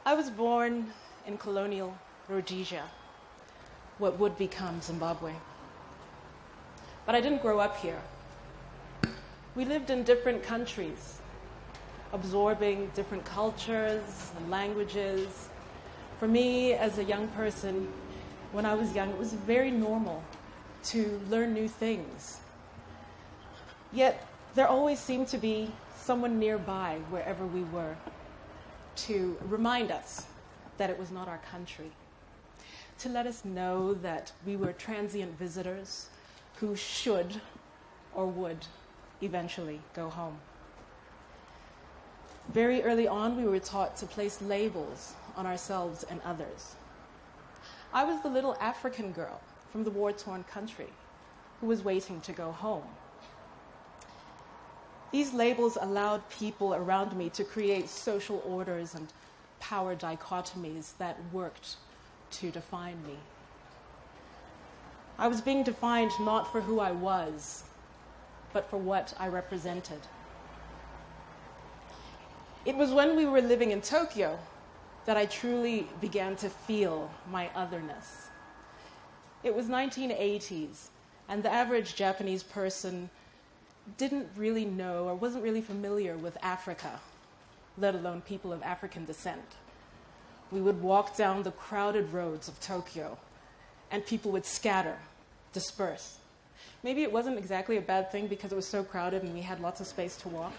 I was born in colonial Rhodesia, what would become Zimbabwe. But I didn't grow up here. We lived in different countries, absorbing different cultures and languages. For me, as a young person, when I was young, it was very normal to learn new things. Yet, there always seemed to be someone nearby, wherever we were, to remind us that it was not our country, to let us know that we were transient visitors who should or would eventually go home. Very early on, we were taught to place labels on ourselves and others. I was the little African girl from the war-torn country who was waiting to go home. These labels allowed people around me to create social orders and power dichotomies that worked to define me. I was being defined not for who I was, but for what I represented. It was when we were living in Tokyo that I truly began to feel my otherness. It was 1980s, and the average Japanese person didn't really know or wasn't really familiar with Africa, let alone people of African descent. We would walk down the crowded roads of Tokyo, and people would scatter, disperse. Maybe it wasn't exactly a bad thing because it was so crowded and we had lots of space to walk.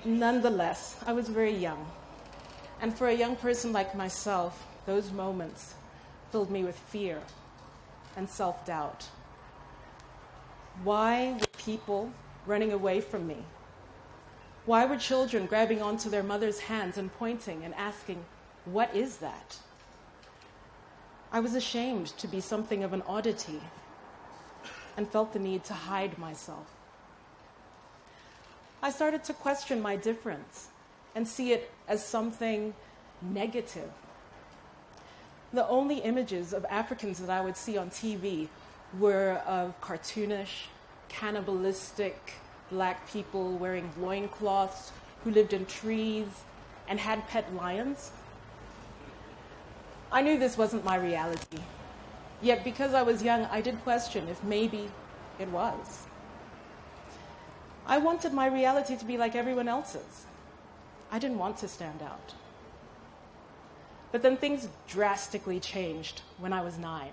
Nonetheless, I was very young. And for a young person like myself, those moments filled me with fear and self-doubt. Why were people running away from me? Why were children grabbing onto their mother's hands and pointing and asking, "What is that?" I was ashamed to be something of an oddity and felt the need to hide myself. I started to question my difference and see it as something negative. The only images of Africans that I would see on TV were of cartoonish, cannibalistic black people wearing loincloths who lived in trees and had pet lions. I knew this wasn't my reality. Yet because I was young, I did question if maybe it was. I wanted my reality to be like everyone else's. I didn't want to stand out. But then things drastically changed when I was 9,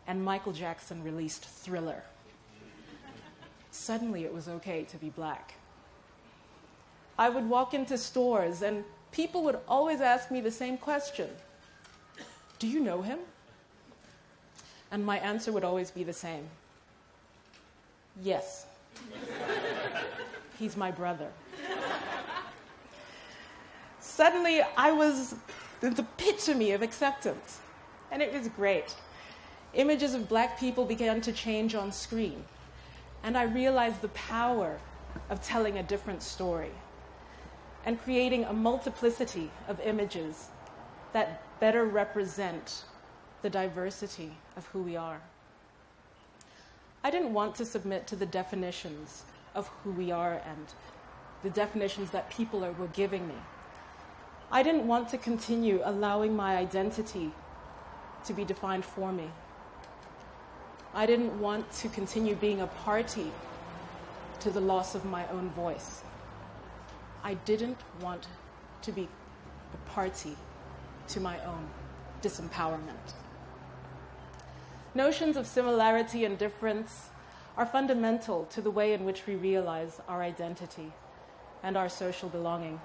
and Michael Jackson released Thriller. Suddenly it was okay to be black. I would walk into stores and people would always ask me the same question: "Do you know him?" And my answer would always be the same: "Yes. He's my brother." Suddenly, I was the epitome of acceptance, and it was great. Images of black people began to change on screen, and I realized the power of telling a different story and creating a multiplicity of images that better represent the diversity of who we are. I didn't want to submit to the definitions of who we are and the definitions that people were giving me. I didn't want to continue allowing my identity to be defined for me. I didn't want to continue being a party to the loss of my own voice. I didn't want to be a party to my own disempowerment. Notions of similarity and difference are fundamental to the way in which we realize our identity and our social belonging.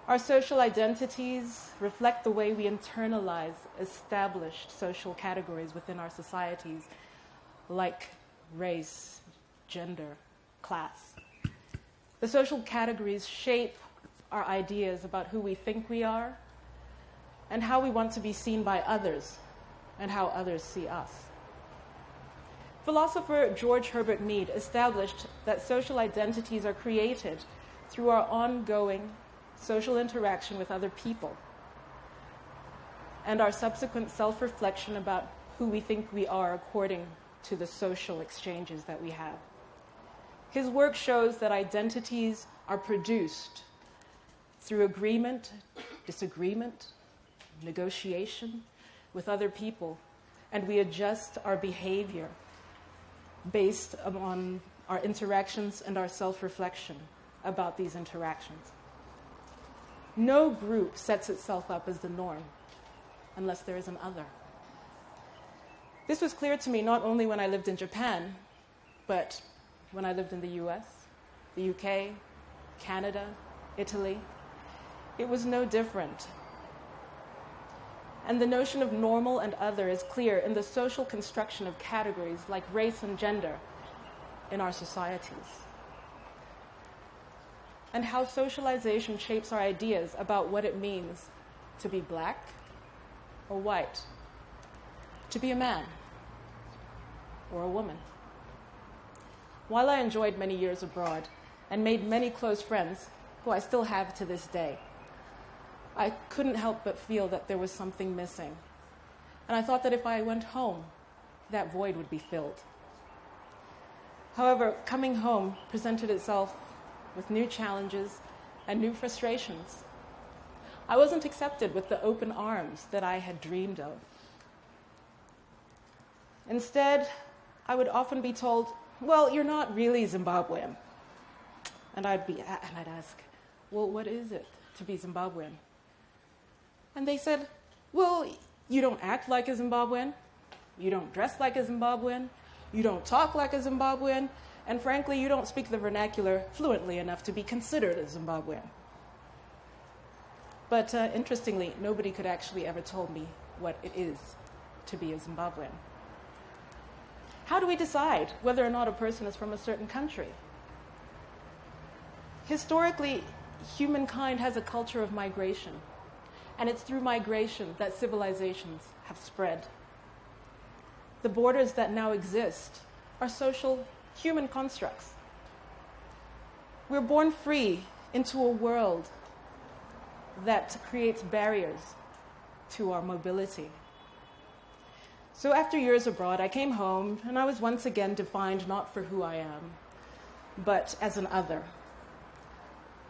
Our social identities reflect the way we internalize established social categories within our societies, like race, gender, class. The social categories shape our ideas about who we think we are and how we want to be seen by others and how others see us. Philosopher George Herbert Mead established that social identities are created through our ongoing social interaction with other people and our subsequent self-reflection about who we think we are according to the social exchanges that we have. His work shows that identities are produced through agreement, disagreement, negotiation with other people, and we adjust our behavior based on our interactions and our self-reflection about these interactions. No group sets itself up as the norm unless there is an other. This was clear to me not only when I lived in Japan, but when I lived in the US, the UK, Canada, Italy. It was no different. And the notion of normal and other is clear in the social construction of categories like race and gender in our societies. And how socialization shapes our ideas about what it means to be black or white, to be a man or a woman. While I enjoyed many years abroad and made many close friends, who I still have to this day, I couldn't help but feel that there was something missing. And I thought that if I went home, that void would be filled. However, coming home presented itself with new challenges and new frustrations. I wasn't accepted with the open arms that I had dreamed of. Instead, I would often be told, well, you're not really Zimbabwean. And I'd ask, well, what is it to be Zimbabwean? And they said, well, you don't act like a Zimbabwean, you don't dress like a Zimbabwean, you don't talk like a Zimbabwean, and frankly, you don't speak the vernacular fluently enough to be considered a Zimbabwean. But interestingly, nobody could actually ever tell me what it is to be a Zimbabwean. How do we decide whether or not a person is from a certain country? Historically, humankind has a culture of migration. And it's through migration that civilizations have spread. The borders that now exist are social human constructs. We're born free into a world that creates barriers to our mobility. So after years abroad, I came home and I was once again defined not for who I am, but as an other.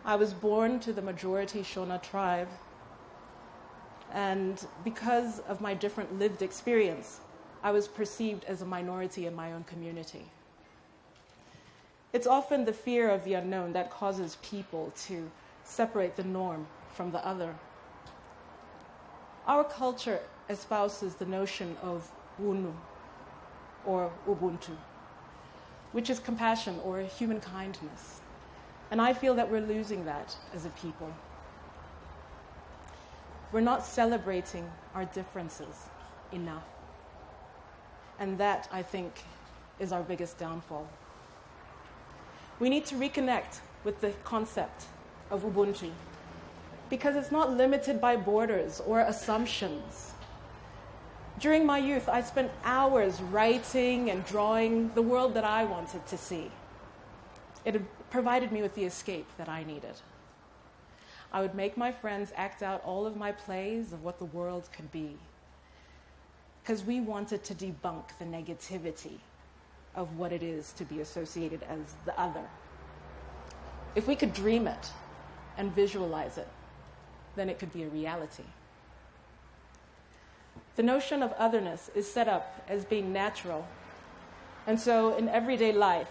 I was born to the majority Shona tribe, and because of my different lived experience, I was perceived as a minority in my own community. It's often the fear of the unknown that causes people to separate the norm from the other. Our culture espouses the notion of Unu, or Ubuntu, which is compassion or human kindness. And I feel that we're losing that as a people. We're not celebrating our differences enough. And that, I think, is our biggest downfall. We need to reconnect with the concept of Ubuntu, because it's not limited by borders or assumptions. During my youth, I spent hours writing and drawing the world that I wanted to see. It had provided me with the escape that I needed. I would make my friends act out all of my plays of what the world could be, because we wanted to debunk the negativity of what it is to be associated as the other. If we could dream it and visualize it, then it could be a reality. The notion of otherness is set up as being natural, and so in everyday life,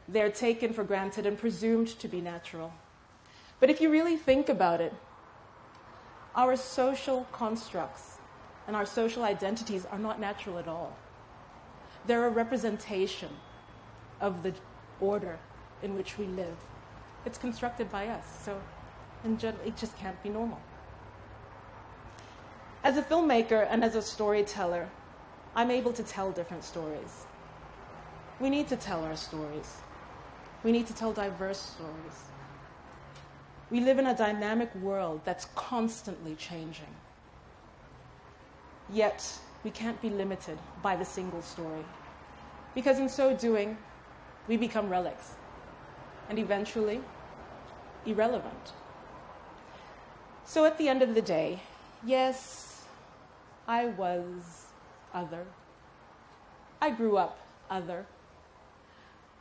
they're taken for granted and presumed to be natural. But if you really think about it, our social constructs and our social identities are not natural at all. They're a representation of the order in which we live. It's constructed by us, so in general, it just can't be normal. As a filmmaker and as a storyteller, I'm able to tell different stories. We need to tell our stories. We need to tell diverse stories. We live in a dynamic world that's constantly changing. Yet, we can't be limited by the single story, because in so doing, we become relics, and eventually, irrelevant. So at the end of the day, yes, I was other. I grew up other.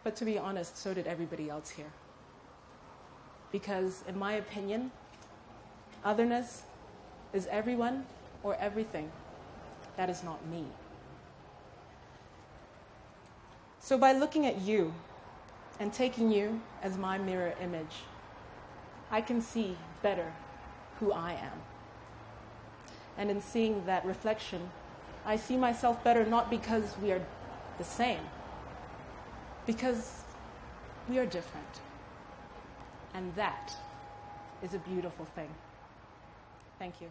But to be honest, so did everybody else here. Because, in my opinion, Otherness is everyone or everything that is not me. So by looking at you and taking you as my mirror image, I can see better who I am. And in seeing that reflection, I see myself better not because we are the same, because we are different. And that is a beautiful thing. Thank you.